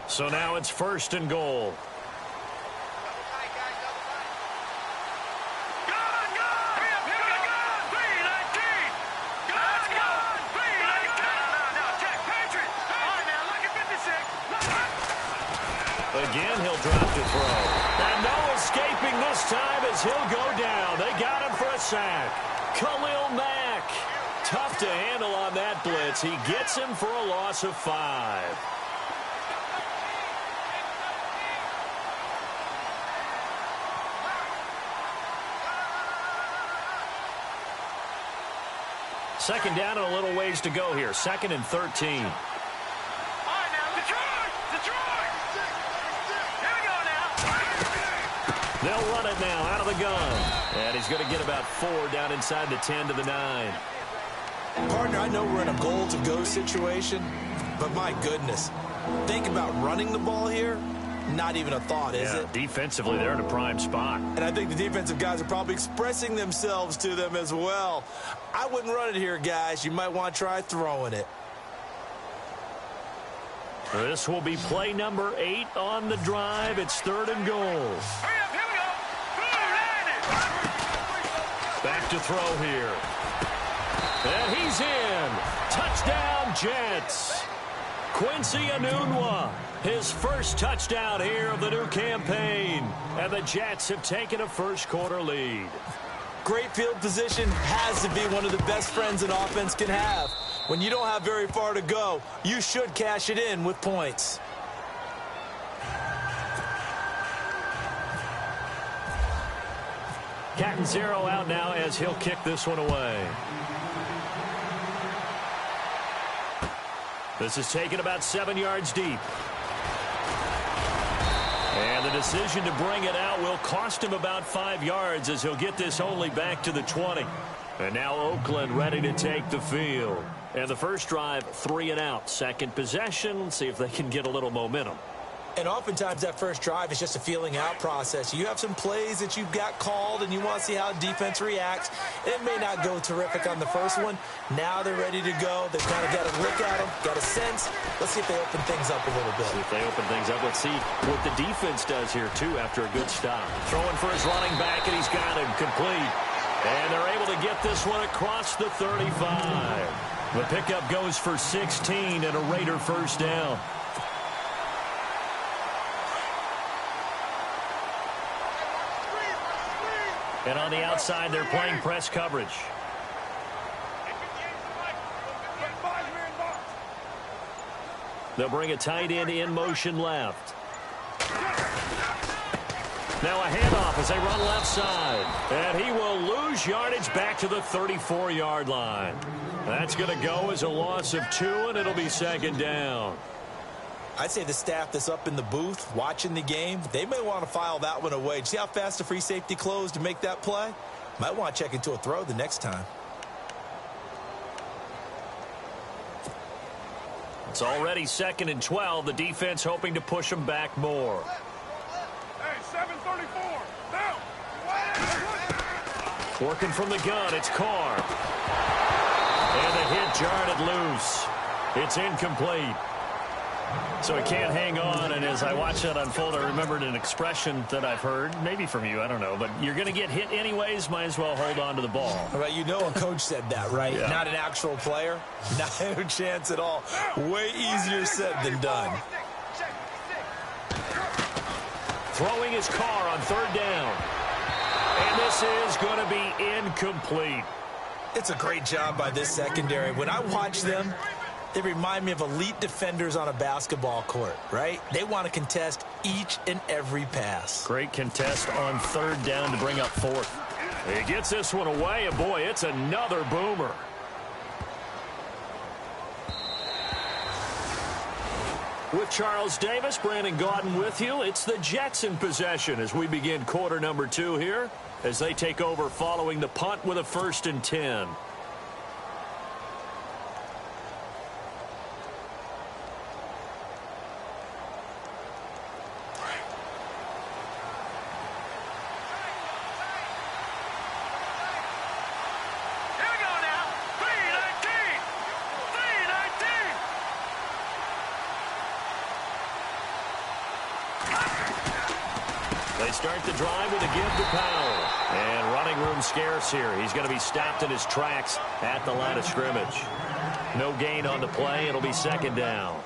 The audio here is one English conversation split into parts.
So now it's 1st and goal. Again, he'll drop to throw. And no escaping this time as he'll go down. They got him for a sack. Khalil Mack. Tough to handle on that blitz. He gets him for a loss of 5. Second down and a little ways to go here. 2nd and 13. They'll run it now out of the gun. And he's going to get about 4 down inside the 10 to the 9. Partner, I know we're in a goal-to-go situation, but my goodness, think about running the ball here. Not even a thought, is it? Defensively, they're in a prime spot. And I think the defensive guys are probably expressing themselves to them as well. I wouldn't run it here, guys. You might want to try throwing it. This will be play number 8 on the drive. It's 3rd and goal. Back to throw here. And he's in. Touchdown, Jets. Quincy Enunwa, his first touchdown here of the new campaign. And the Jets have taken a first-quarter lead. Great field position has to be one of the best friends an offense can have. When you don't have very far to go, you should cash it in with points. Catanzaro out now as he'll kick this one away. This is taken about 7 yards deep. And the decision to bring it out will cost him about 5 yards as he'll get this only back to the 20. And now Oakland ready to take the field. And the first drive, 3 and out. Second possession, let's see if they can get a little momentum. And oftentimes that first drive is just a feeling out process. You have some plays that you've got called and you want to see how defense reacts. It may not go terrific on the first one. Now they're ready to go. They've kind of got a look at them, got a sense. Let's see if they open things up a little bit. See if they open things up. Let's see what the defense does here, too, after a good stop. Throwing for his running back, and he's got him complete. And they're able to get this one across the 35. The pickup goes for 16 and a Raider first down. And on the outside, they're playing press coverage. They'll bring a tight end in motion left. Now a handoff as they run left side. And he will lose yardage back to the 34-yard line. That's going to go as a loss of 2, and it'll be second down. I'd say the staff that's up in the booth watching the game, they may want to file that one away. See how fast the free safety closed to make that play? Might want to check into a throw the next time. It's already 2nd and 12. The defense hoping to push them back more. Hey, 734. Now. Working from the gun, it's Carr. And the hit jarred it loose. It's incomplete. So he can't hang on, and as I watch that unfold, I remembered an expression that I've heard, maybe from you, I don't know, but you're going to get hit anyways, might as well hold on to the ball. Well, you know a coach said that, right? Yeah. Not an actual player. No chance at all. Way easier said than done. Throwing his Carr on 3rd down. And this is going to be incomplete. It's a great job by this secondary. When I watch them, they remind me of elite defenders on a basketball court, right? They want to contest each and every pass. Great contest on 3rd down to bring up 4th. He gets this one away, and boy, it's another boomer. With Charles Davis, Brandon Gaudin with you. It's the Jets in possession as we begin quarter number 2 here as they take over following the punt with a 1st and 10. They start the drive with a give to Powell. And running room scarce here. He's going to be stopped in his tracks at the line of scrimmage. No gain on the play. It'll be second down.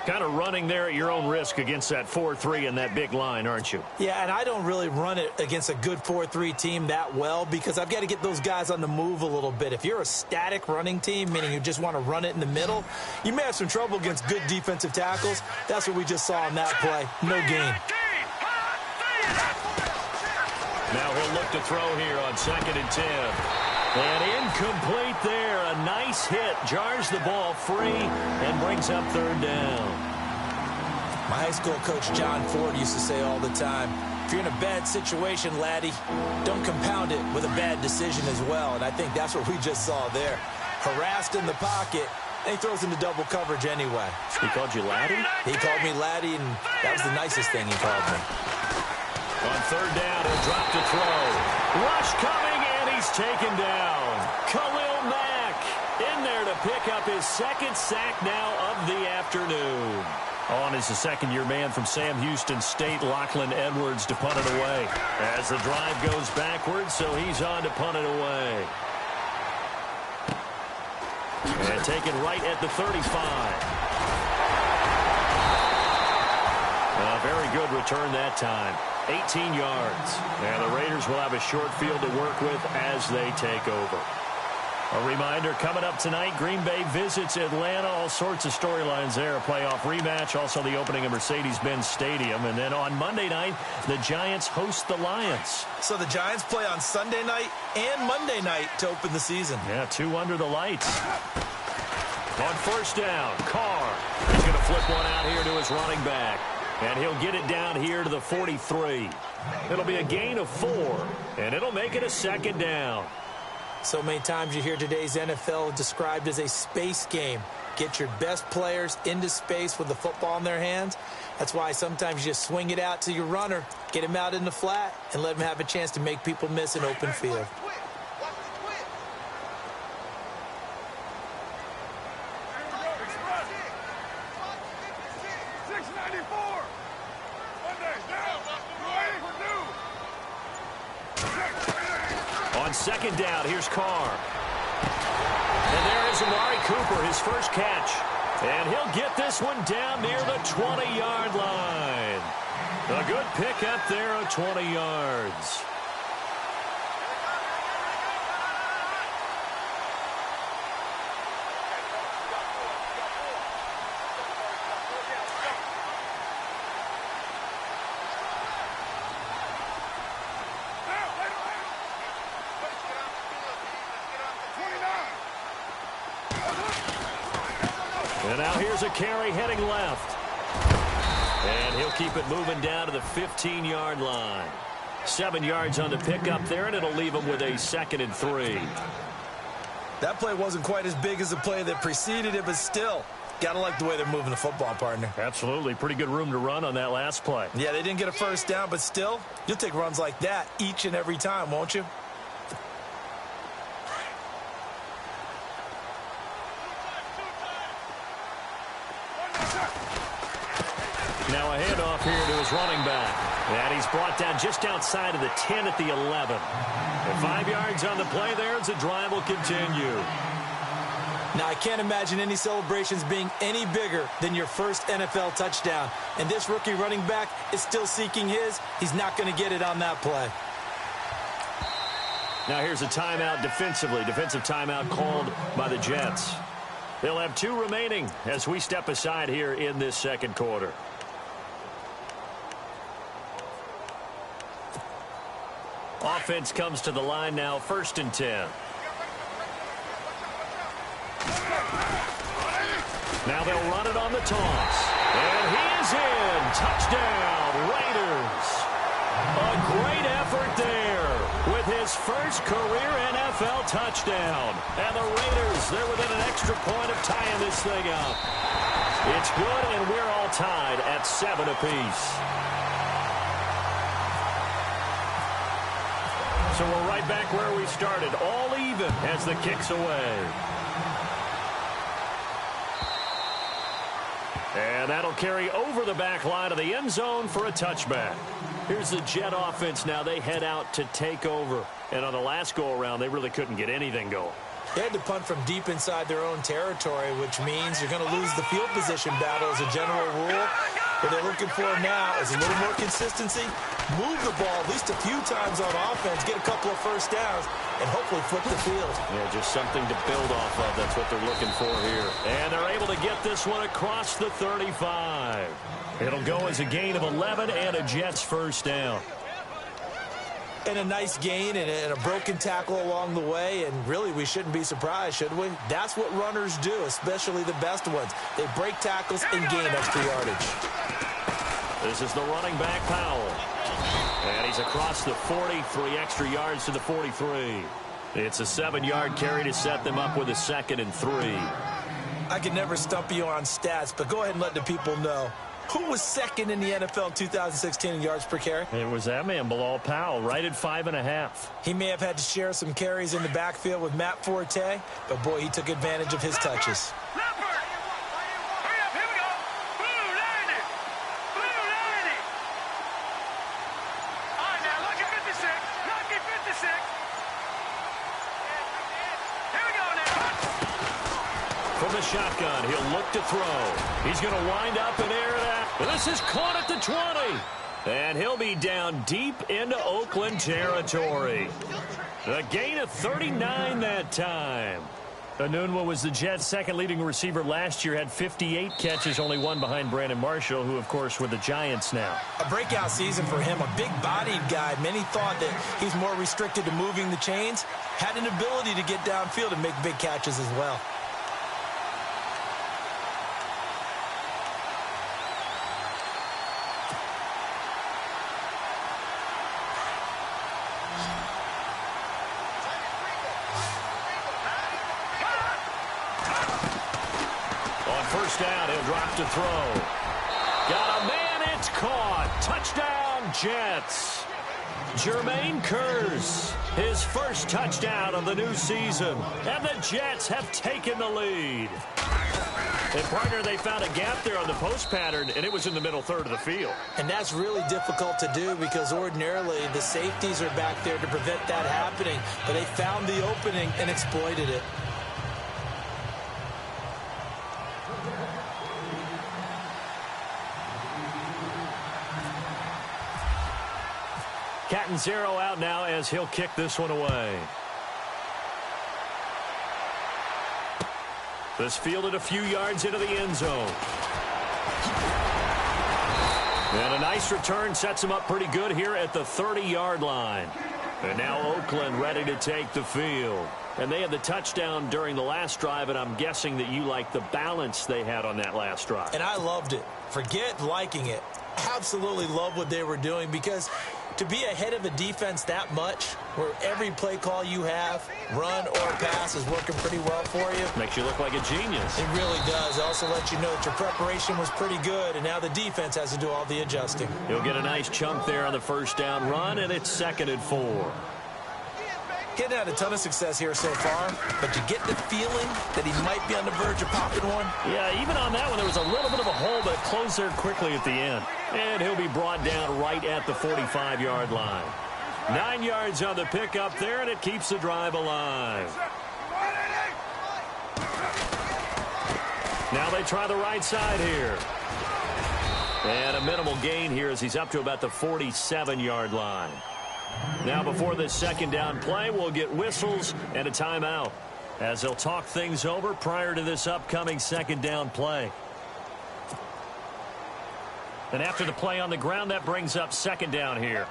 Kind of running there at your own risk against that 4-3 and that big line, aren't you? Yeah, and I don't really run it against a good 4-3 team that well because I've got to get those guys on the move a little bit. If you're a static running team, meaning you just want to run it in the middle, you may have some trouble against good defensive tackles. That's what we just saw on that play. No gain. Now he'll look to throw here on 2nd and 10. And incomplete there. A nice hit. Jars the ball free and brings up 3rd down. My high school coach, John Ford, used to say all the time, if you're in a bad situation, laddie, don't compound it with a bad decision as well. And I think that's what we just saw there. Harassed in the pocket, and he throws into double coverage anyway. He called you laddie? He called me laddie, and that was the nicest thing he called me. On 3rd down, he'll drop to throw. Rush coming, and he's taken down. Khalil Mack in there to pick up his 2nd sack now of the afternoon. On is the 2nd-year man from Sam Houston State, Lachlan Edwards, to punt it away. As the drive goes backwards, so he's on to punt it away. And taken right at the 35. A very good return that time. 18 yards. And the Raiders will have a short field to work with as they take over. A reminder, coming up tonight, Green Bay visits Atlanta. All sorts of storylines there. A playoff rematch, also the opening of Mercedes-Benz Stadium. And then on Monday night, the Giants host the Lions. So the Giants play on Sunday night and Monday night to open the season. Yeah, 2 under the lights. On 1st down, Carr. He's going to flip one out here to his running back. And he'll get it down here to the 43. It'll be a gain of 4, and it'll make it a 2nd down. So many times you hear today's NFL described as a space game. Get your best players into space with the football in their hands. That's why sometimes you just swing it out to your runner, get him out in the flat, and let him have a chance to make people miss an open field. On 2nd down, here's Carr. And there is Amari Cooper, his first catch. And he'll get this one down near the 20-yard line. A good pickup there of 20 yards. And now here's a carry heading left. And he'll keep it moving down to the 15-yard line. 7 yards on the pickup there, and it'll leave him with a 2nd and 3. That play wasn't quite as big as the play that preceded it, but still, gotta like the way they're moving the football, partner. Absolutely. Pretty good room to run on that last play. Yeah, they didn't get a 1st down, but still, you'll take runs like that each and every time, won't you? Now a handoff here to his running back. And he's brought down just outside of the 10 at the 11. And 5 yards on the play there as the drive will continue. Now, I can't imagine any celebrations being any bigger than your first NFL touchdown. And this rookie running back is still seeking his. He's not going to get it on that play. Now here's a timeout defensively. Defensive timeout called by the Jets. They'll have 2 remaining as we step aside here in this 2nd quarter. Offense comes to the line now, 1st and 10. Now they'll run it on the toss. And he is in. Touchdown, Raiders. A great effort there with his first career NFL touchdown. And the Raiders, they're within an extra point of tying this thing up. It's good, and we're all tied at 7 apiece. So we're right back where we started, all even as the kick's away. And that'll carry over the back line of the end zone for a touchback. Here's the Jet offense now. They head out to take over. And on the last go-around, they really couldn't get anything going. They had to punt from deep inside their own territory, which means you're going to lose the field position battle as a general rule. What they're looking for now is a little more consistency, move the ball at least a few times on offense, get a couple of first downs, and hopefully flip the field. Yeah, just something to build off of. That's what they're looking for here. And they're able to get this one across the 35. It'll go as a gain of 11 and a Jets first down. And a nice gain and a broken tackle along the way, and really we shouldn't be surprised, should we? That's what runners do, especially the best ones. They break tackles and gain extra yardage. This is the running back, Powell. And he's across the 40, 3 extra yards to the 43. It's a 7-yard carry to set them up with a 2nd and 3. I can never stump you on stats, but go ahead and let the people know. Who was second in the NFL in 2016 in yards per carry? It was that man, Bilal Powell, right at 5.5. He may have had to share some carries in the backfield with Matt Forte, but boy, he took advantage of his touches. From the shotgun, he'll look to throw. He's going to wind up and air it out. This is caught at the 20. And he'll be down deep into Oakland territory. A gain of 39 that time. Anunwa was the Jets' second leading receiver last year, had 58 catches, only one behind Brandon Marshall, who, of course, were the Giants now. A breakout season for him, a big-bodied guy. Many thought that he's more restricted to moving the chains. Had an ability to get downfield and make big catches as well. First down, he'll drop to throw. Got a man, it's caught. Touchdown, Jets. Jermaine Kearse, his first touchdown of the new season. And the Jets have taken the lead. And, partner, they found a gap there on the post pattern, and it was in the middle third of the field. And that's really difficult to do because ordinarily the safeties are back there to prevent that happening. But they found the opening and exploited it. Catanzaro out now as he'll kick this one away. This fielded a few yards into the end zone. And a nice return sets him up pretty good here at the 30-yard line. And now Oakland ready to take the field. And they had the touchdown during the last drive, and I'm guessing that you like the balance they had on that last drive. And I loved it. Forget liking it. Absolutely love what they were doing because to be ahead of a defense that much, where every play call you have, run or pass, is working pretty well for you. Makes you look like a genius. It really does. It also lets you know that your preparation was pretty good, and now the defense has to do all the adjusting. He'll get a nice chunk there on the first down run, and it's 2nd and 4. Getting had a ton of success here so far, but you get the feeling that he might be on the verge of popping one. Yeah, even on that one, there was a little bit of a hole, but it closed there quickly at the end. And he'll be brought down right at the 45-yard line. 9 yards on the pickup there, and it keeps the drive alive. Now they try the right side here. And a minimal gain here as he's up to about the 47-yard line. Now before this second down play, we'll get whistles and a timeout as they'll talk things over prior to this upcoming second down play. And after the play on the ground, that brings up second down here.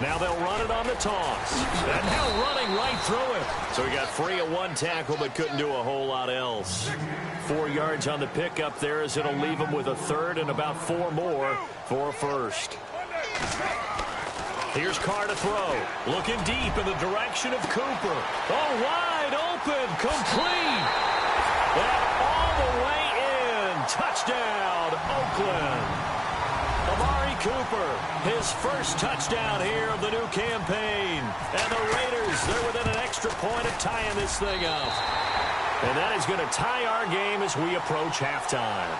Now they'll run it on the toss. And now running right through it. So he got free of one tackle but couldn't do a whole lot else. 4 yards on the pickup there as it'll leave him with a third and about 4 more for a first. Here's Carr to throw. Looking deep in the direction of Cooper. Oh, wide open. Complete. And all the way in. Touchdown, Oakland. Amari Cooper, his first touchdown here of the new campaign. And the Raiders, they're within an extra point of tying this thing up. And that is going to tie our game as we approach halftime.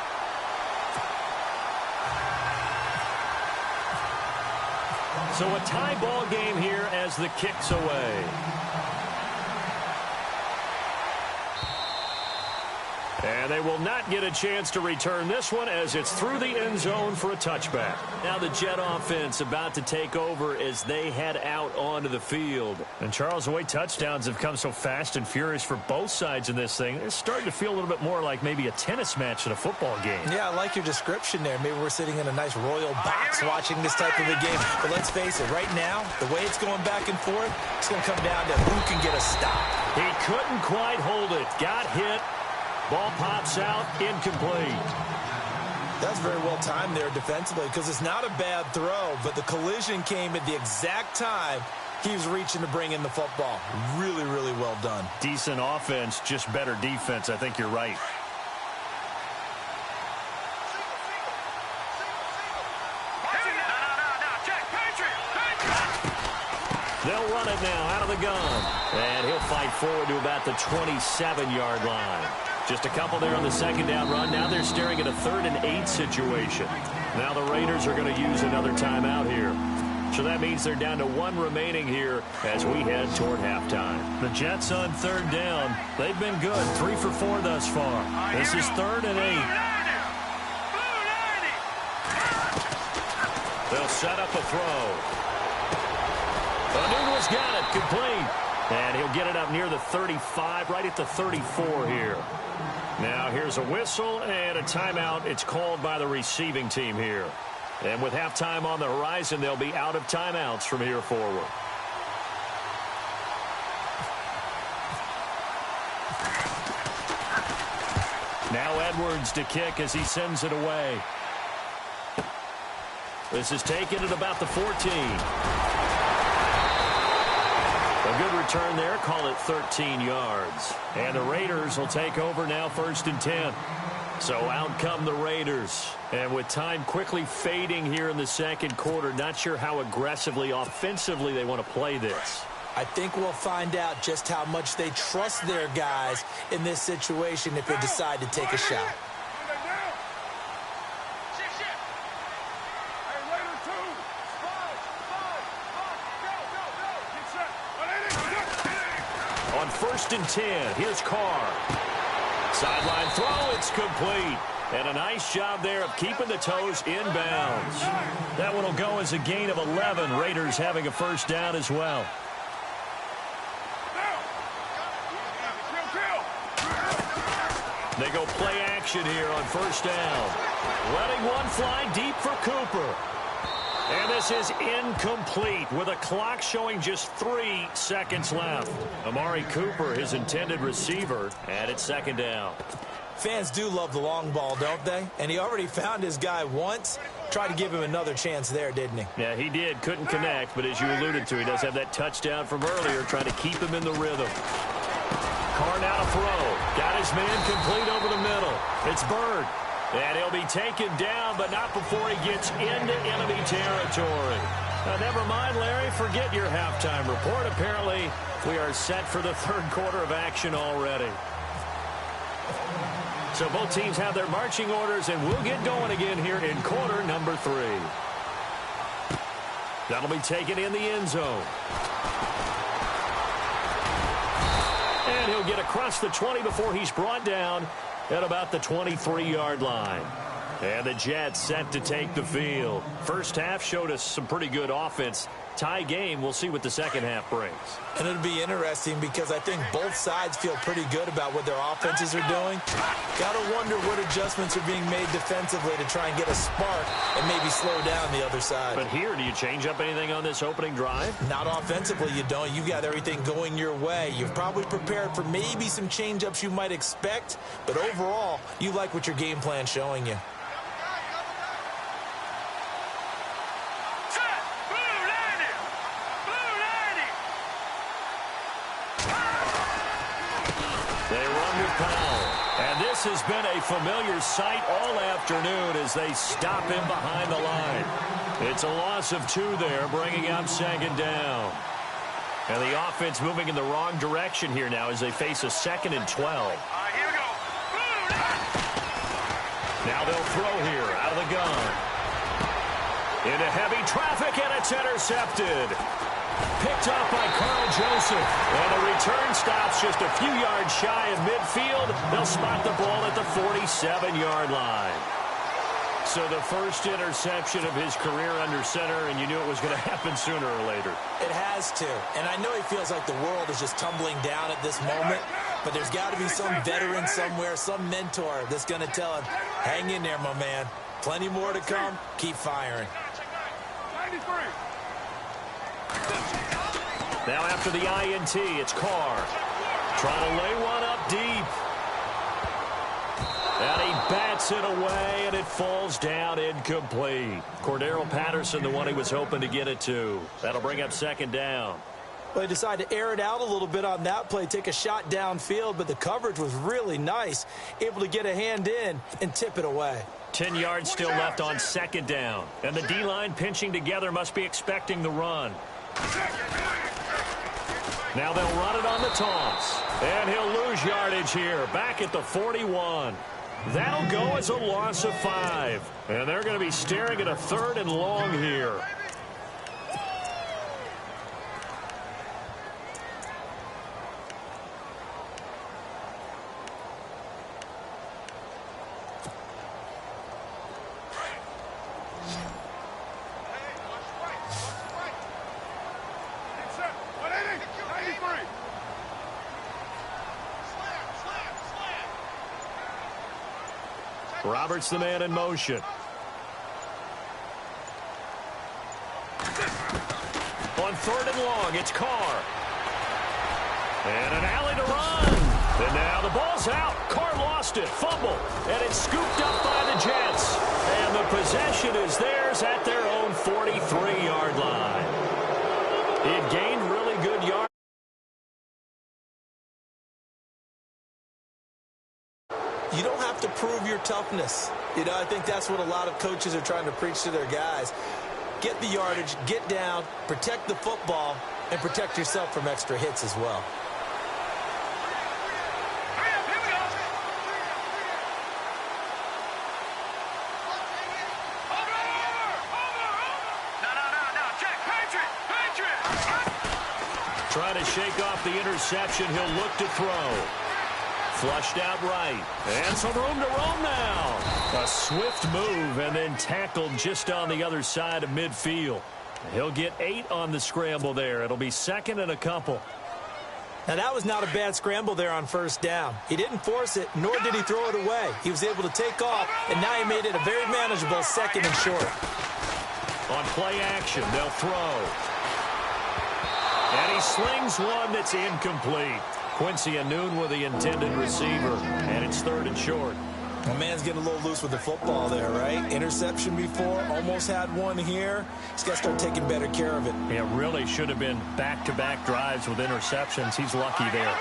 So a tie ball game here as the kick's away. And they will not get a chance to return this one as it's through the end zone for a touchback. Now the Jet offense about to take over as they head out onto the field. And Charles, the way touchdowns have come so fast and furious for both sides in this thing, it's starting to feel a little bit more like maybe a tennis match than a football game. Yeah, I like your description there. Maybe we're sitting in a nice royal box watching this type of a game. But let's face it, right now, the way it's going back and forth, it's going to come down to who can get a stop. He couldn't quite hold it. Got hit. Ball pops out, incomplete. That's very well timed there defensively because it's not a bad throw, but the collision came at the exact time he was reaching to bring in the football. Really, really well done. Decent offense, just better defense. I think you're right. They'll run it now out of the gun. And he'll fight forward to about the 27-yard line. Just a couple there on the second down run. Now they're staring at a 3rd and 8 situation. Now the Raiders are going to use another timeout here. So that means they're down to 1 remaining here as we head toward halftime. The Jets on 3rd down. They've been good. 3 for 4 thus far. This is 3rd and 8. They'll set up a throw. Newell's got it. Complete. And he'll get it up near the 35, right at the 34 here. Now here's a whistle and a timeout. It's called by the receiving team here. And with halftime on the horizon, they'll be out of timeouts from here forward. Now Edwards to kick as he sends it away. This is taken at about the 14. A good return there. Call it 13 yards. And the Raiders will take over now 1st and 10. So out come the Raiders. And with time quickly fading here in the second quarter, not sure how aggressively, offensively they want to play this. I think we'll find out just how much they trust their guys in this situation if they decide to take a shot. On 1st and 10, here's Carr. Sideline throw, it's complete. And a nice job there of keeping the toes in bounds. That one will go as a gain of 11. Raiders having a 1st down as well. They go play action here on 1st down. Letting one fly deep for Cooper. And this is incomplete with a clock showing just 3 seconds left. Amari Cooper, his intended receiver, and it's 2nd down. Fans do love the long ball, don't they? And he already found his guy once. Tried to give him another chance there, didn't he? Yeah, he did. Couldn't connect, but as you alluded to, he does have that touchdown from earlier, trying to keep him in the rhythm. Carr now to throw. Got his man complete over the middle. It's Bird. And he'll be taken down, but not before he gets into enemy territory. Never mind, Larry. Forget your halftime report. Apparently, we are set for the 3rd quarter of action already. So both teams have their marching orders, and we'll get going again here in quarter number 3. That'll be taken in the end zone. And he'll get across the 20 before he's brought down at about the 23-yard line. And the Jets set to take the field. First half showed us some pretty good offense. Tie game, we'll see what the second half brings. And it'll be interesting because I think both sides feel pretty good about what their offenses are doing. Got to wonder what adjustments are being made defensively to try and get a spark and maybe slow down the other side. But here, do you change up anything on this opening drive? Not offensively, you don't. You got everything going your way. You've probably prepared for maybe some change-ups you might expect, but overall, you like what your game plan's showing you. This has been a familiar sight all afternoon as they stop him behind the line. It's a loss of 2 there, bringing up second down. And the offense moving in the wrong direction here now as they face a 2nd and 12. All right, here we go. Now they'll throw here out of the gun. Into heavy traffic, and it's intercepted. Picked up by Carl Joseph. And the return stops just a few yards shy of midfield. They'll spot the ball at the 47-yard line. So the first interception of his career under center, and you knew it was going to happen sooner or later. It has to. And I know he feels like the world is just tumbling down at this moment, but there's got to be some veteran somewhere, some mentor that's going to tell him, hang in there, my man. Plenty more to come. Keep firing. 93. Now after the INT, it's Carr. Trying to lay one up deep. And he bats it away, and it falls down incomplete. Cordero Patterson, the one he was hoping to get it to. That'll bring up second down. Well, he decided to air it out a little bit on that play, take a shot downfield, but the coverage was really nice. Able to get a hand in and tip it away. 10 yards still left on second down. And the D-line pinching together must be expecting the run. Now they'll run it on the toss. And he'll lose yardage here, back at the 41. That'll go as a loss of 5. And they're going to be staring at a 3rd and long here. Roberts the man in motion. On 3rd and long, it's Carr. And an alley to run. And now the ball's out. Carr lost it. Fumble. And it's scooped up by the Jets. And the possession is theirs at their own 43-yard line. It gained really good yards. You don't have to prove your toughness. You know, I think that's what a lot of coaches are trying to preach to their guys. Get the yardage, get down, protect the football, and protect yourself from extra hits as well. Trying to shake off the interception. He'll look to throw. Flushed out right. And some room to roam now. A swift move and then tackled just on the other side of midfield. He'll get 8 on the scramble there. It'll be 2nd and a couple. Now, that was not a bad scramble there on 1st down. He didn't force it, nor did he throw it away. He was able to take off, and now he made it a very manageable 2nd and short. On play action, they'll throw. And he slings one that's incomplete. Quincy Anoon with the intended receiver, and it's 3rd and short. My man's getting a little loose with the football there, right? Interception before, almost had one here. He's got to start taking better care of it. It really should have been back-to-back drives with interceptions. He's lucky there.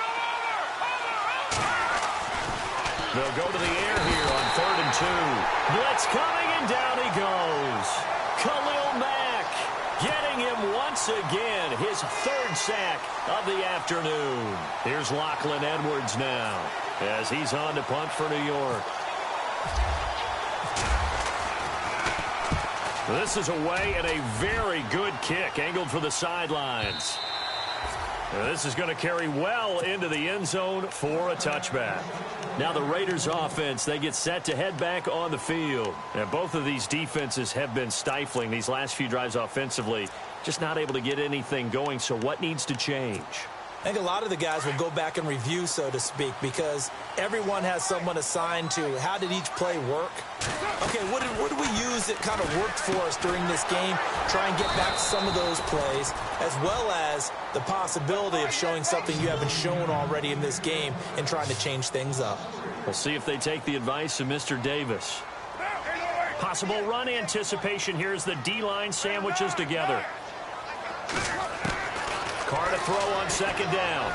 They'll go to the air here on 3rd and 2. Blitz coming, and down he goes. Khalil Mack getting him once again, his 3rd sack of the afternoon. Here's Lachlan Edwards now as he's on to punt for New York. This is away and a very good kick angled for the sidelines. This is going to carry well into the end zone for a touchback. Now the Raiders offense, they get set to head back on the field. And both of these defenses have been stifling these last few drives offensively. Just not able to get anything going, so what needs to change? I think a lot of the guys will go back and review, so to speak, because everyone has someone assigned to how did each play work. Okay, what did we use that kind of worked for us during this game? Try and get back to some of those plays, as well as the possibility of showing something you haven't shown already in this game and trying to change things up. We'll see if they take the advice of Mr. Davis. Possible run anticipation here as the D-line sandwiches together. Carr to throw on 2nd down.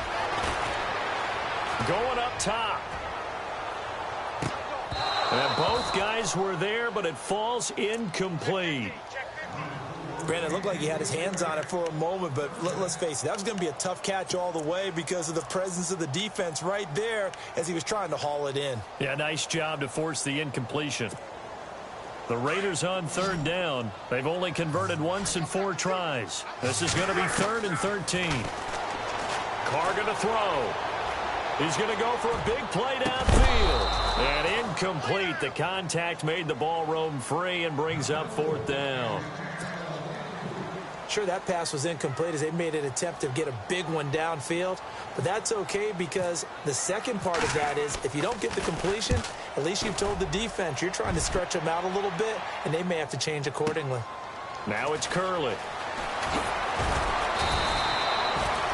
Going up top. And both guys were there, but it falls incomplete. Granted, it looked like he had his hands on it for a moment, but let's face it, that was going to be a tough catch all the way because of the presence of the defense right there as he was trying to haul it in. Yeah, nice job to force the incompletion. The Raiders on third down. They've only converted once in 4 tries. This is going to be 3rd and 13. Carr going to throw. He's going to go for a big play downfield. And incomplete. The contact made the ball roam free and brings up 4th down. Sure, that pass was incomplete as they made an attempt to get a big one downfield, but that's okay because the second part of that is if you don't get the completion, at least you've told the defense you're trying to stretch them out a little bit, and they may have to change accordingly. Now it's Curley.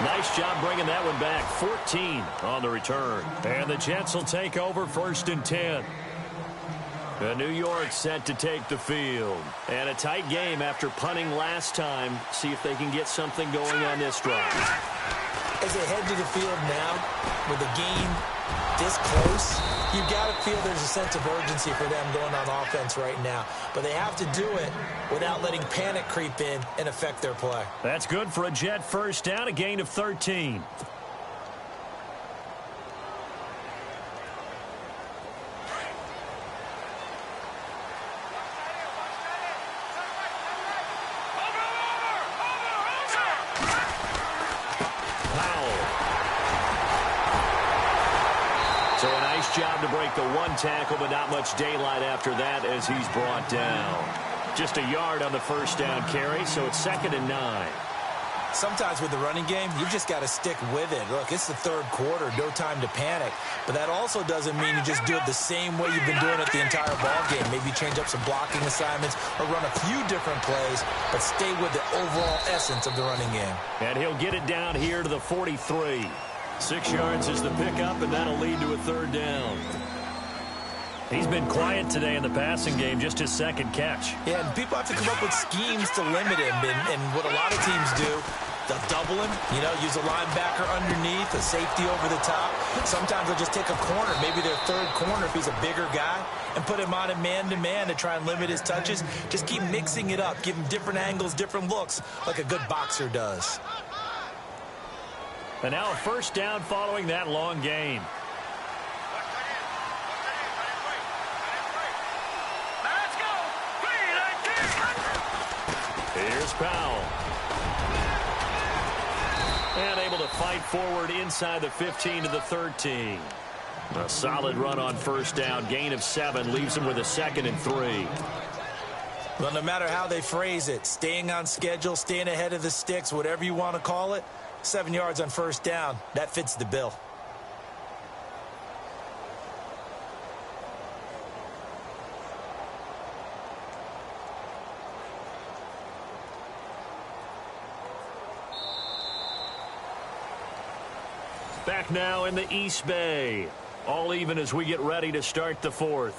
Nice job bringing that one back. 14 on the return. And the Jets will take over 1st and 10. New York set to take the field. And a tight game after punting last time. See if they can get something going on this drive. As they head to the field now, with the game this close, you've got to feel there's a sense of urgency for them going on offense right now. But they have to do it without letting panic creep in and affect their play. That's good for a Jet first down, a gain of 13. Job to break the 1 tackle, but not much daylight after that as he's brought down. Just a yard on the first down carry, so it's 2nd and 9. Sometimes with the running game, you've just got to stick with it. Look, it's the 3rd quarter, no time to panic. But that also doesn't mean you just do it the same way you've been doing it the entire ball game. Maybe change up some blocking assignments or run a few different plays, but stay with the overall essence of the running game. And he'll get it down here to the 43. 6 yards is the pickup, and that'll lead to a 3rd down. He's been quiet today in the passing game, just his 2nd catch. Yeah, and people have to come up with schemes to limit him, and what a lot of teams do, they'll double him, use a linebacker underneath, a safety over the top. Sometimes they'll just take a corner, maybe their 3rd corner if he's a bigger guy, and put him on a man-to-man to try and limit his touches. Just keep mixing it up, give him different angles, different looks, like a good boxer does. And now a first down following that long gain. Let's go. Here's Powell. And able to fight forward inside the 15 to the 13. A solid run on first down. Gain of 7 leaves him with a 2nd and 3. Well, no matter how they phrase it, staying on schedule, staying ahead of the sticks, whatever you want to call it, 7 yards on first down, that fits the bill. Back now in the East Bay. All even as we get ready to start the 4th.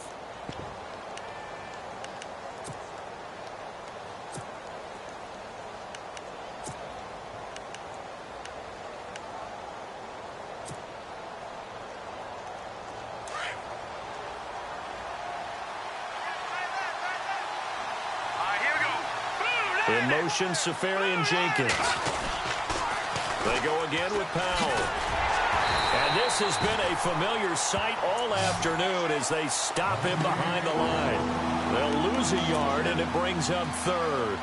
In motion, Safarian Jenkins. They go again with Powell. And this has been a familiar sight all afternoon as they stop him behind the line. They'll lose a yard, and it brings up 3rd.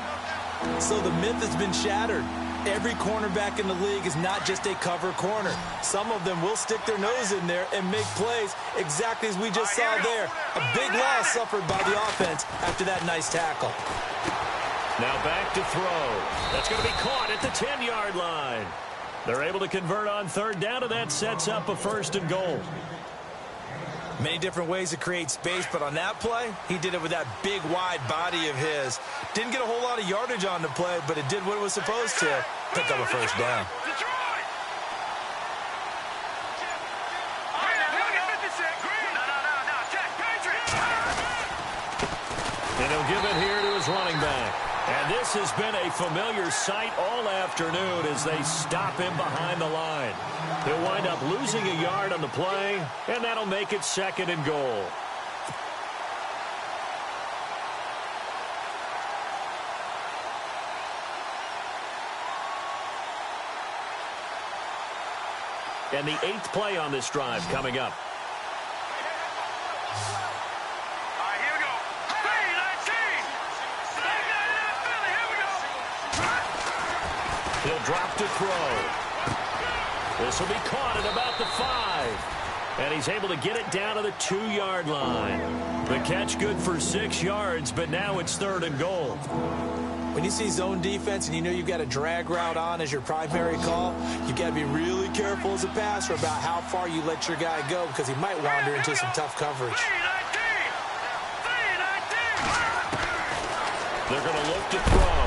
So the myth has been shattered. Every cornerback in the league is not just a cover corner. Some of them will stick their nose in there and make plays exactly as we just saw there. A big loss suffered by the offense after that nice tackle. Now back to throw. That's going to be caught at the 10-yard line. They're able to convert on 3rd down, and that sets up a 1st and goal. Many different ways to create space, but on that play, he did it with that big, wide body of his. Didn't get a whole lot of yardage on the play, but it did what it was supposed to. Pick up a first down. And he'll give it here to his running back. And this has been a familiar sight all afternoon as they stop him behind the line. He'll wind up losing a yard on the play, and that'll make it 2nd and goal. And the 8th play on this drive coming up. Here we go. Hey, 19. Here we go. He'll drop to throw. This will be caught at about the 5. And he's able to get it down to the 2-yard line. The catch good for 6 yards, but now it's 3rd and goal. When you see zone defense and you know you've got a drag route on as your primary call, you've got to be really careful as a passer about how far you let your guy go because he might wander into some tough coverage. They're going to look to throw.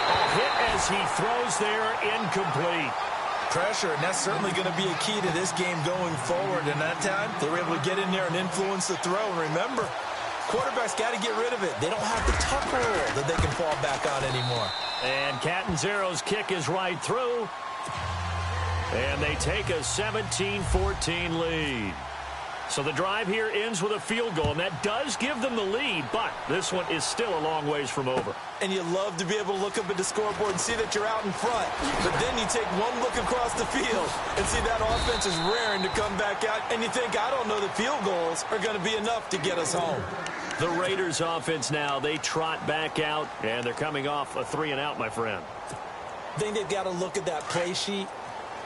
A hit as he throws there, incomplete. Pressure, and that's certainly going to be a key to this game going forward. And that time, they were able to get in there and influence the throw. And remember, quarterbacks got to get rid of it. They don't have the tuck rule that they can fall back on anymore. And Catanzaro's kick is right through. And they take a 17-14 lead. So the drive here ends with a field goal, and that does give them the lead, but this one is still a long ways from over. And you love to be able to look up at the scoreboard and see that you're out in front. But then you take one look across the field and see that offense is raring to come back out, and you think, I don't know, the field goals are going to be enough to get us home. The Raiders offense now, they trot back out, and they're coming off a 3-and-out, my friend. I think they've got to look at that play sheet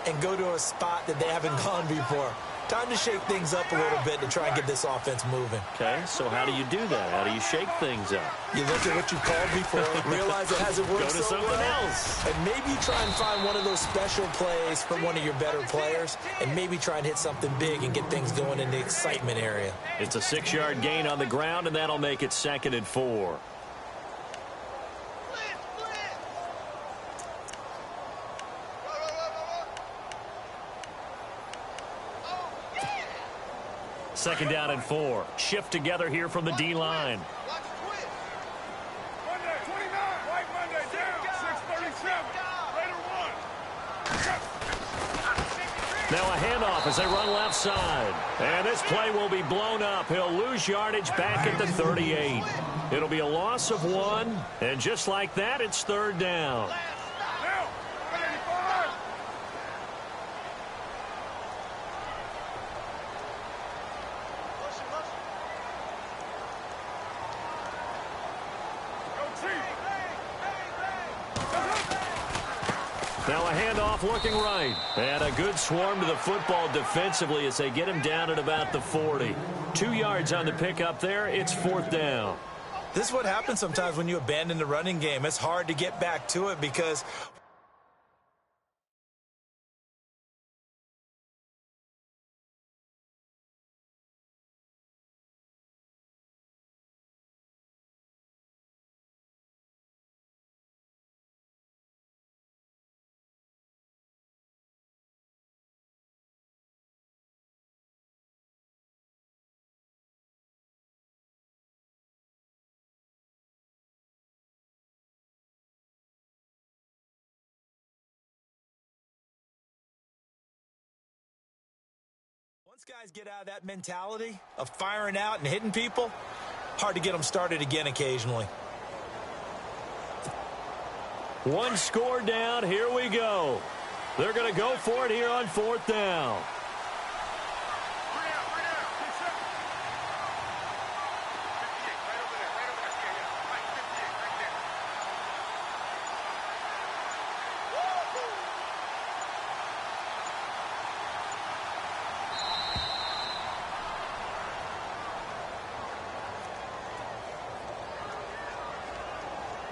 and go to a spot that they haven't gone before. Time to shake things up a little bit to try and get this offense moving. Okay, so how do you do that? How do you shake things up? You look at what you called before, realize it hasn't worked Go to so something well, else. and maybe try and find one of those special plays from one of your better players, and maybe try and hit something big and get things going in the excitement area. It's a 6-yard gain on the ground, and that'll make it 2nd and 4. Second down and 4. Shift together here from the D-line. Monday, 29. White Monday down. 6:37. Raider 1. Now a handoff as they run left side. And this play will be blown up. He'll lose yardage back at the 38. It'll be a loss of 1. And just like that, it's 3rd down. Now, 185. Now a handoff looking right. And a good swarm to the football defensively as they get him down at about the 40. 2 yards on the pickup there. It's 4th down. This is what happens sometimes when you abandon the running game. It's hard to get back to it because once guys get out of that mentality of firing out and hitting people, hard to get them started again occasionally. One score down. Here we go. They're going to go for it here on 4th down.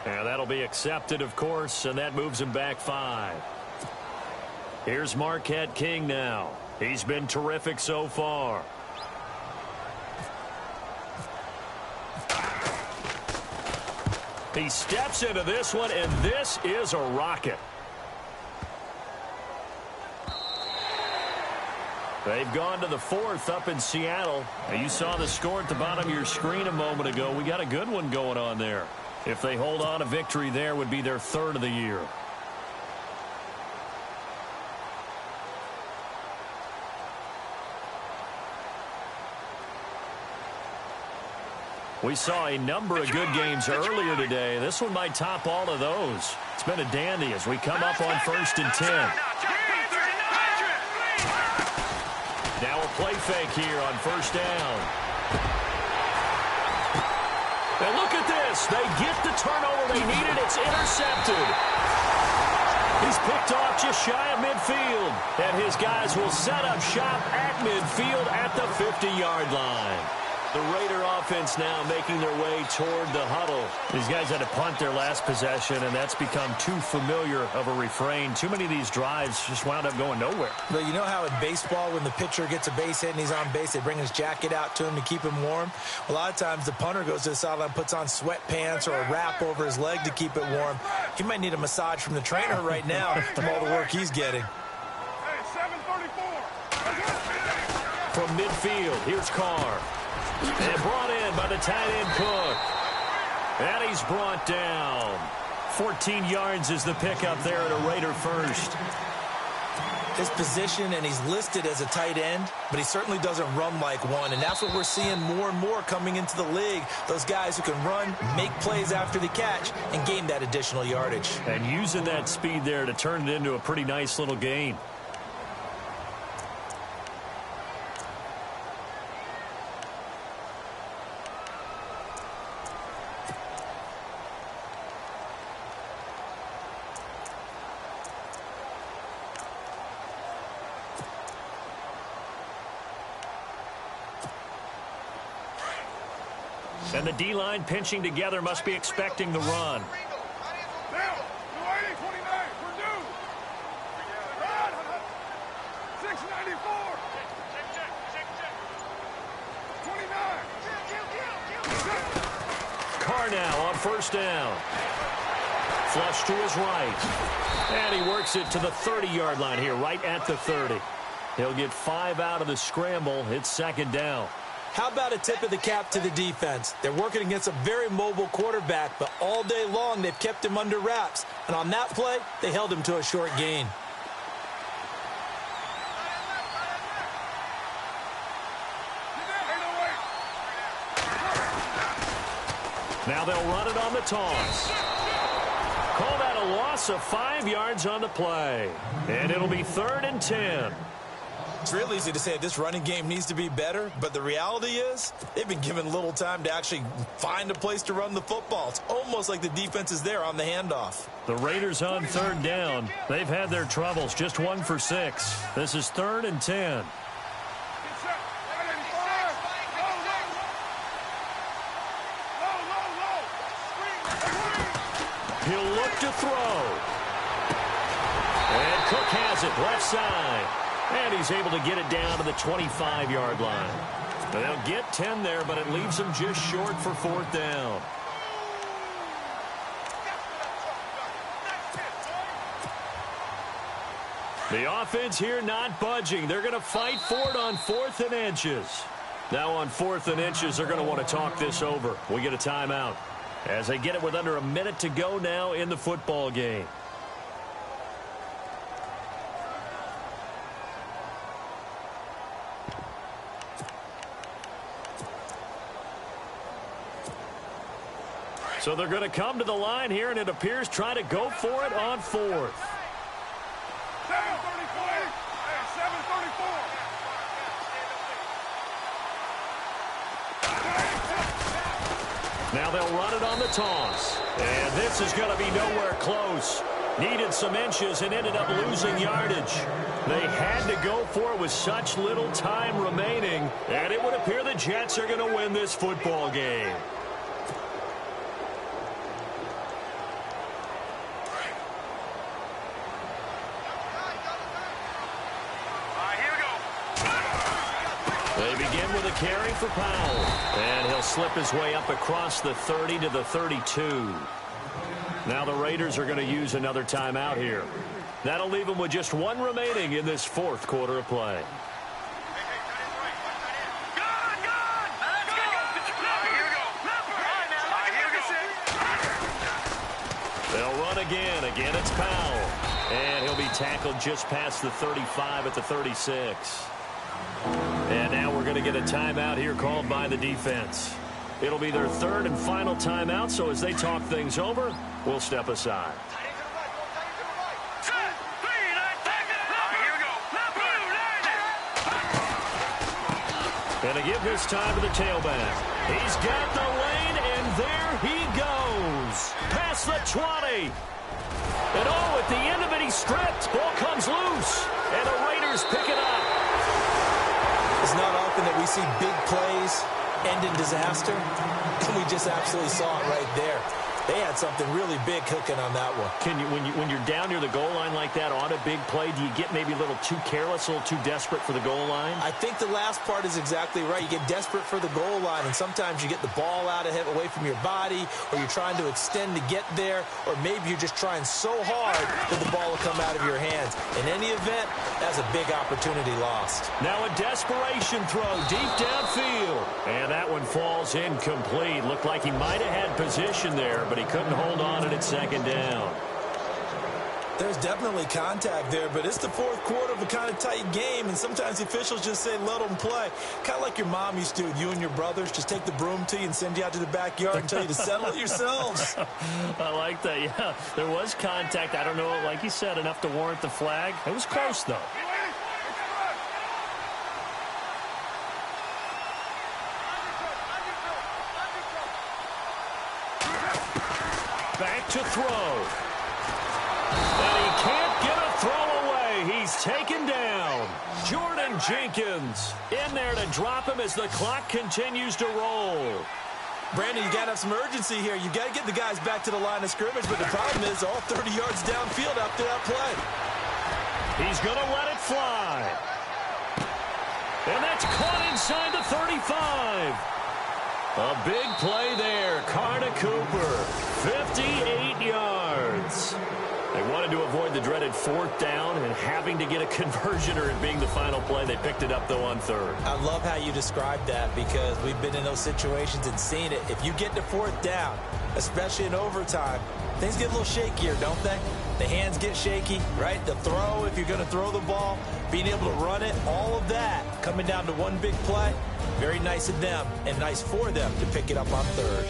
And that'll be accepted, of course, and that moves him back 5. Here's Marquette King now. He's been terrific so far. He steps into this one, and this is a rocket. They've gone to the 4th up in Seattle. Now, you saw the score at the bottom of your screen a moment ago. We got a good one going on there. If they hold on, a victory there would be their 3rd of the year. We saw a number of good games earlier today. This one might top all of those. It's been a dandy as we come up on 1st and 10. play fake here on first down. And look at this. They get the turnover they needed. It's intercepted. He's picked off just shy of midfield. And his guys will set up shop at midfield at the 50-yard line. The Raider offense now making their way toward the huddle. These guys had to punt their last possession, and that's become too familiar of a refrain. Too many of these drives just wound up going nowhere. But you know how in baseball, when the pitcher gets a base hit and he's on base, they bring his jacket out to him to keep him warm? A lot of times the punter goes to the sideline, puts on sweatpants or a wrap over his leg to keep it warm. He might need a massage from the trainer right now from all the work he's getting. Hey, 734. From midfield, here's Carr. And brought in by the tight end Cook. And he's brought down. 14 yards is the pickup there at a Raider first. His position, and he's listed as a tight end, but he certainly doesn't run like one. And that's what we're seeing more and more coming into the league. Those guys who can run, make plays after the catch, and gain that additional yardage. And using that speed there to turn it into a pretty nice little gain. And the D-line pinching together must be expecting the run. Now, 280, 29. We're due. Run. 694. 29. Carr now on first down. Flush to his right. And he works it to the 30-yard line here, right at the 30. He'll get 5 out of the scramble. It's second down. How about a tip of the cap to the defense? They're working against a very mobile quarterback, but all day long they've kept him under wraps. And on that play, they held him to a short gain. Now they'll run it on the toss. Call that a loss of 5 yards on the play. And it'll be 3rd and 10. It's real easy to say this running game needs to be better, but the reality is they've been given little time to actually find a place to run the football. It's almost like the defense is there on the handoff. The Raiders on 3rd down. They've had their troubles, just 1 for 6. This is 3rd and 10. He'll look to throw. And Cook has it left side. And he's able to get it down to the 25-yard line. They'll get 10 there, but it leaves them just short for 4th down. The offense here not budging. They're going to fight for it on 4th and inches. Now on 4th and inches, they're going to want to talk this over. We get a timeout as they get it with under a minute to go now in the football game. So they're going to come to the line here, and it appears try to go for it on 4th. 734. Now they'll run it on the toss. And this is going to be nowhere close. Needed some inches and ended up losing yardage. They had to go for it with such little time remaining, and it would appear the Jets are going to win this football game. They begin with a carry for Powell. And he'll slip his way up across the 30 to the 32. Now the Raiders are going to use another timeout here. That'll leave them with just 1 remaining in this 4th quarter of play. They'll run again. Again, it's Powell. And he'll be tackled just past the 35 at the 36. And now we're going to get a timeout here called by the defense. It'll be their 3rd and final timeout, so as they talk things over, we'll step aside. And to give this time to the tailback. He's got the lane, and there he goes. Past the 20. And at the end of it, he's stripped. Ball comes loose. And the Raiders pick it up. It's not often that we see big plays end in disaster. And we just absolutely saw it right there. They had something really big cooking on that one. When you're down near the goal line like that on a big play, do you get maybe a little too careless, a little too desperate for the goal line? I think the last part is exactly right. You get desperate for the goal line, and sometimes you get the ball out of it, away from your body, or you're trying to extend to get there, or maybe you're just trying so hard that the ball will come out of your hands. In any event, that's a big opportunity lost. Now a desperation throw deep downfield. And that one falls incomplete. Looked like he might have had position there, but he couldn't hold on at second down. There's definitely contact there, but it's the fourth quarter of a kind of tight game, and sometimes the officials just say, let them play. Kind of like your mom used to with you and your brothers. Just take the broom to you and send you out to the backyard and tell you to settle it yourselves. I like that, yeah. There was contact. I don't know, like you said, enough to warrant the flag. It was close, though. Back to throw. And he can't get a throw away. He's taken down. Jordan Jenkins in there to drop him as the clock continues to roll. Brandon, you got to have some urgency here. You got to get the guys back to the line of scrimmage, but the problem is all 30 yards downfield after that play. He's going to let it fly. And that's caught inside the 35. A big play there. Carter Cooper, 58 yards. They wanted to avoid the dreaded fourth down and having to get a conversion or it being the final play. They picked it up, though, on third. I love how you described that because we've been in those situations and seen it. If you get to fourth down, especially in overtime, things get a little shakier, don't they? The hands get shaky, right? The throw, if you're going to throw the ball, being able to run it, all of that coming down to one big play. Very nice of them and nice for them to pick it up on third.